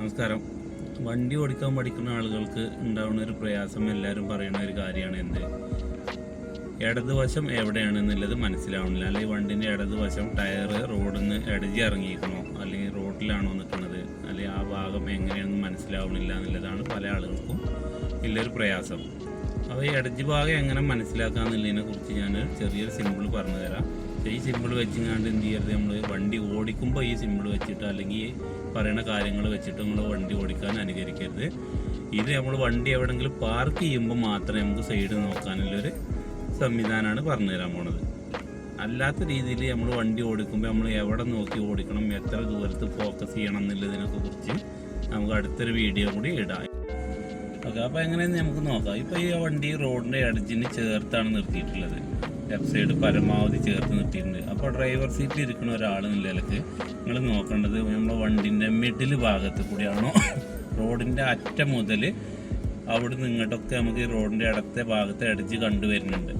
നമസ്കാരം. വണ്ടി ഓടിക്കാൻ പഠിക്കുന്ന ആളുകൾക്ക് ഉണ്ടാവുന്ന ഒരു പ്രയാസം എല്ലാവരും പറയുന്ന ഒരു കാര്യമാണ് എന്ത്, ഇടതുവശം എവിടെയാണെന്നുള്ളത് മനസ്സിലാവണില്ല. അല്ലെങ്കിൽ വണ്ടിൻ്റെ ഇടതുവശം ടയർ റോഡിൽ നിന്ന് ഇടജി ഇറങ്ങിയിരിക്കണോ അല്ലെങ്കിൽ റോഡിലാണോ നിൽക്കുന്നത്, അല്ലെങ്കിൽ ആ ഭാഗം എങ്ങനെയാണെന്ന് മനസ്സിലാവണില്ല എന്നുള്ളതാണ് പല ആളുകൾക്കും ഉള്ളൊരു പ്രയാസം. അപ്പോൾ ഈ ഇടജി ഭാഗം എങ്ങനെ മനസ്സിലാക്കാമെന്നുള്ളതിനെ കുറിച്ച് ഞാൻ ചെറിയൊരു സിമ്പിൾ പറഞ്ഞു തരാം. ഈ സിമ്പിൾ വെച്ചിങ്ങാണ്ട് എന്ത് ചെയ്യരുത്, നമ്മൾ വണ്ടി ഓടിക്കുമ്പോൾ ഈ സിമ്പിൾ വെച്ചിട്ട് അല്ലെങ്കിൽ പറയുന്ന കാര്യങ്ങൾ വെച്ചിട്ട് നമ്മൾ വണ്ടി ഓടിക്കാൻ അനുകരിക്കരുത്. ഇത് നമ്മൾ വണ്ടി എവിടെയെങ്കിലും പാർക്ക് ചെയ്യുമ്പോൾ മാത്രമേ നമുക്ക് സൈഡ് നോക്കാനുള്ളൊരു സംവിധാനമാണ് പറഞ്ഞു തരാൻ പോണത്. അല്ലാത്ത രീതിയിൽ നമ്മൾ വണ്ടി ഓടിക്കുമ്പോൾ നമ്മൾ എവിടെ നോക്കി ഓടിക്കണം, എത്ര ദൂരത്ത് ഫോക്കസ് ചെയ്യണം എന്നുള്ളതിനൊക്കെ കുറിച്ച് നമുക്ക് അടുത്തൊരു വീഡിയോ കൂടി ഇടാം. ഓക്കെ, അപ്പോൾ എങ്ങനെയെന്ന് നമുക്ക് നോക്കാം. ഇപ്പോൾ ഈ വണ്ടി റോഡിൻ്റെ എഡ്ജിന് ചേർത്താണ് നിർത്തിയിട്ടുള്ളത്. ലെഫ്റ്റ് സൈഡ് പരമാവധി ചേർത്ത് നിർത്തിയിട്ടുണ്ട്. അപ്പോൾ ഡ്രൈവർ സീറ്റിൽ ഇരിക്കുന്ന ഒരാൾ നിലയ്ക്ക് നിങ്ങൾ നോക്കേണ്ടത് നമ്മുടെ വണ്ടിൻ്റെ മിഡിൽ ഭാഗത്ത് കൂടിയാണോ, റോഡിൻ്റെ അറ്റം മുതൽ അവിടെ നിന്ന് ഇങ്ങോട്ടൊക്കെ നമുക്ക് ഈ റോഡിൻ്റെ ഇടത്തെ ഭാഗത്ത് എഡ്ജ് കണ്ടുവരുന്നുണ്ട്.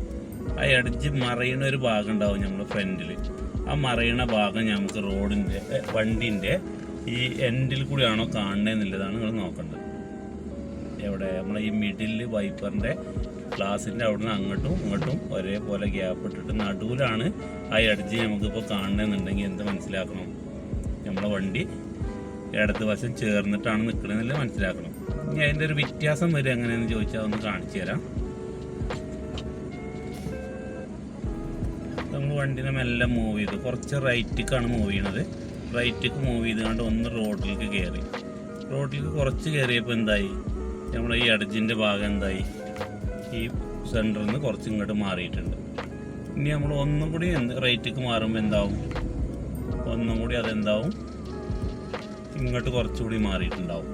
ആ എഡ്ജ് മറയുന്ന ഒരു ഭാഗം ഉണ്ടാവും നമ്മുടെ ഫ്രണ്ടിൽ. ആ മറയുന്ന ഭാഗം നമുക്ക് റോഡിൻ്റെ വണ്ടിൻ്റെ ഈ എൻഡിൽ കൂടിയാണോ കാണുന്നതെന്നുള്ളതാണ് നിങ്ങൾ നോക്കേണ്ടത്. എവിടെ നമ്മളെ ഈ മിഡിൽ വൈപ്പറിൻ്റെ ഗ്ലാസിൻ്റെ അവിടെ നിന്ന് അങ്ങോട്ടും ഇങ്ങോട്ടും ഒരേപോലെ ഗ്യാപ്പ് ഇട്ടിട്ട് നടുവിലാണ് ആ എഡ്ജ് നമുക്കിപ്പോൾ കാണണമെന്നുണ്ടെങ്കിൽ എന്ത് മനസ്സിലാക്കണം, നമ്മളെ വണ്ടി ഇടത് വശം ചേർന്നിട്ടാണ് നിൽക്കണമെന്നില്ല മനസ്സിലാക്കണം. ഇനി അതിൻ്റെ ഒരു വ്യത്യാസം വരും എങ്ങനെയാണെന്ന് ചോദിച്ചാൽ ഒന്ന് കാണിച്ചു തരാം. നമ്മൾ വണ്ടിനെ മെല്ലെ മൂവ് ചെയ്തു, കുറച്ച് റൈറ്റിക്കാണ് മൂവ് ചെയ്യണത്. റൈറ്റിക്ക് മൂവ് ചെയ്തുകൊണ്ട് ഒന്ന് റോഡിലേക്ക് കയറി. റോഡിലേക്ക് കുറച്ച് കയറിയപ്പോൾ എന്തായി, നമ്മുടെ ഈ എഡ്ജിൻ്റെ ഭാഗം എന്തായി, ഈ സെൻറ്ററിൽ നിന്ന് കുറച്ച് ഇങ്ങോട്ട് മാറിയിട്ടുണ്ട്. ഇനി നമ്മൾ ഒന്നും കൂടി റൈറ്റിക്ക് മാറുമ്പോൾ എന്താവും, ഒന്നും കൂടി അതെന്താവും, ഇങ്ങോട്ട് കുറച്ചുകൂടി മാറിയിട്ടുണ്ടാവും.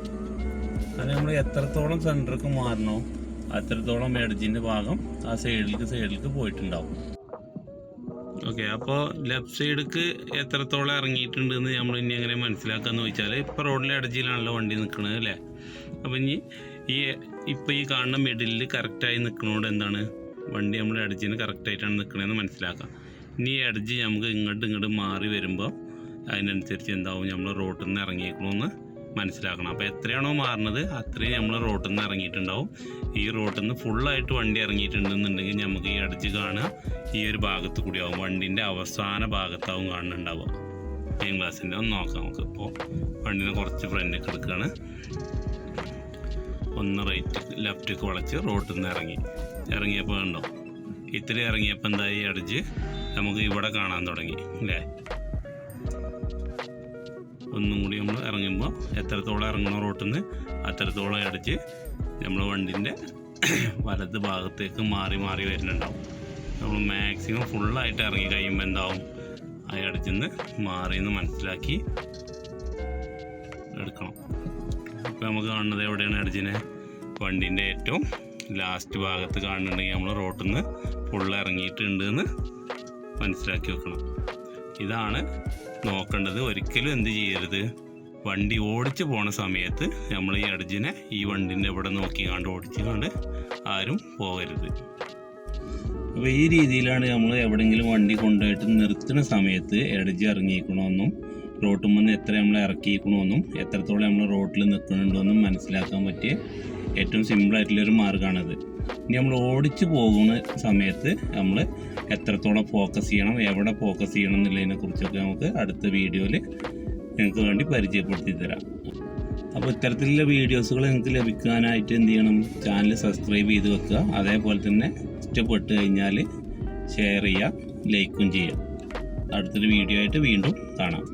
അത് നമ്മൾ എത്രത്തോളം സെൻറ്ററിക്ക് മാറണോ അത്രത്തോളം എഡ്ജിൻ്റെ ഭാഗം ആ സൈഡിലേക്ക് പോയിട്ടുണ്ടാവും. ഓക്കെ, അപ്പോൾ ലെഫ്റ്റ് സൈഡിലേക്ക് എത്രത്തോളം ഇറങ്ങിയിട്ടുണ്ടെന്ന് നമ്മൾ ഇനി എങ്ങനെ മനസ്സിലാക്കാമെന്ന് ചോദിച്ചാൽ, ഇപ്പോൾ റോഡിലെ എഡ്ജിലാണല്ലോ വണ്ടി നിൽക്കുന്നത് അല്ലേ. അപ്പോൾ ഇനി ഇപ്പോൾ ഈ കാണുന്ന മിഡിലിൽ കറക്റ്റായി നിൽക്കുന്നതുകൊണ്ട് എന്താണ്, വണ്ടി നമ്മൾ എഡ്ജിന് കറക്റ്റായിട്ടാണ് നിൽക്കണമെന്ന് മനസ്സിലാക്കാം. ഇനി ഈ എഡ്ജ് നമുക്ക് ഇങ്ങോട്ട് മാറി വരുമ്പോൾ അതിനനുസരിച്ച് എന്താവും, നമ്മൾ റോട്ടിൽ നിന്ന് ഇറങ്ങിയിരിക്കണമെന്ന് മനസ്സിലാക്കണം. അപ്പോൾ എത്രയാണോ മാറുന്നത് അത്രയും നമ്മൾ റോട്ടിൽ നിന്ന് ഇറങ്ങിയിട്ടുണ്ടാവും. ഈ റോട്ടിൽ നിന്ന് ഫുള്ളായിട്ട് വണ്ടി ഇറങ്ങിയിട്ടുണ്ടെന്നുണ്ടെങ്കിൽ നമുക്ക് ഈ എഡ്ജ് കാണുക ഈ ഒരു ഭാഗത്ത് കൂടിയാവും, വണ്ടിൻ്റെ അവസാന ഭാഗത്താവും കാണുന്നുണ്ടാവുക. മെയിൻ ഗ്ലാസിൻ്റെ ഒന്ന് നോക്കാം നമുക്ക്. ഇപ്പോൾ വണ്ടിനെ കുറച്ച് ഫ്രണ്ടിലേക്ക് എടുക്കുകയാണ്, ഒന്ന് ലെഫ്റ്റിക്ക് വളച്ച് റോട്ടിൽ നിന്ന് ഇറങ്ങിയപ്പോൾ കണ്ടോ, ഇത്തിരി ഇറങ്ങിയപ്പോൾ എന്തായി, എഡ്ജ് നമുക്ക് ഇവിടെ കാണാൻ തുടങ്ങി അല്ലേ. ഒന്നും കൂടി നമ്മൾ ഇറങ്ങുമ്പോൾ എത്രത്തോളം ഇറങ്ങണോ റോട്ടിൽ നിന്ന് അത്രത്തോളം എഡ്ജ് നമ്മൾ വണ്ടിൻ്റെ വലത് ഭാഗത്തേക്ക് മാറി വരുന്നുണ്ടാവും. നമ്മൾ മാക്സിമം ഫുള്ളായിട്ട് ഇറങ്ങി കഴിയുമ്പോൾ എന്താവും, ആ എഡ്ജിൽ നിന്ന് മാറിയെന്ന് മനസ്സിലാക്കി എടുക്കണം. ഇപ്പോൾ നമുക്ക് കാണുന്നത് എവിടെയാണ് എഡ്ജിനെ, വണ്ടിൻ്റെ ഏറ്റവും ലാസ്റ്റ് ഭാഗത്ത് കാണുന്നുണ്ടെങ്കിൽ നമ്മൾ റോട്ടിൽ നിന്ന് ഫുള്ള് ഇറങ്ങിയിട്ടുണ്ട് എന്ന് മനസ്സിലാക്കി വെക്കണം. ഇതാണ് നോക്കേണ്ടത്. ഒരിക്കലും എന്ത് ചെയ്യരുത്, വണ്ടി ഓടിച്ച് പോണ സമയത്ത് നമ്മൾ ഈ എഡ്ജിനെ ഈ വണ്ടിൻ്റെ ഇവിടെ നോക്കിക്കാണ്ട് ഓടിച്ചുകൊണ്ട് ആരും പോകരുത്. അപ്പോൾ ഈ രീതിയിലാണ് നമ്മൾ എവിടെയെങ്കിലും വണ്ടി കൊണ്ടുപോയിട്ട് നിർത്തുന്ന സമയത്ത് എഡ്ജ് ഇറങ്ങിയിരിക്കണമെന്നും റോട്ടിൽ നിന്ന് എത്ര നമ്മൾ ഇറക്കിയിരിക്കണമെന്നും എത്രത്തോളം നമ്മൾ റോട്ടിൽ നിൽക്കുന്നുണ്ടോയെന്നും മനസ്സിലാക്കാൻ പറ്റിയ ഏറ്റവും സിമ്പിളായിട്ടുള്ളൊരു മാർഗ്ഗമാണത്. ഇനി നമ്മൾ ഓടിച്ച് പോകുന്ന സമയത്ത് നമ്മൾ എത്രത്തോളം ഫോക്കസ് ചെയ്യണം, എവിടെ ഫോക്കസ് ചെയ്യണം എന്നുള്ളതിനെ കുറിച്ചൊക്കെ നമുക്ക് അടുത്ത വീഡിയോയിൽ നിങ്ങൾക്ക് വേണ്ടി പരിചയപ്പെടുത്തി തരാം. അപ്പോൾ ഇത്തരത്തിലുള്ള വീഡിയോസുകൾ നിങ്ങൾക്ക് ലഭിക്കാനായിട്ട് എന്ത് ചെയ്യണം, ചാനൽ സബ്സ്ക്രൈബ് ചെയ്ത് വെക്കുക. അതേപോലെ തന്നെ ഇഷ്ടപ്പെട്ട് കഴിഞ്ഞാൽ ഷെയർ ചെയ്യുക, ലൈക്കും ചെയ്യുക. അടുത്തൊരു വീഡിയോ ആയിട്ട് വീണ്ടും കാണാം.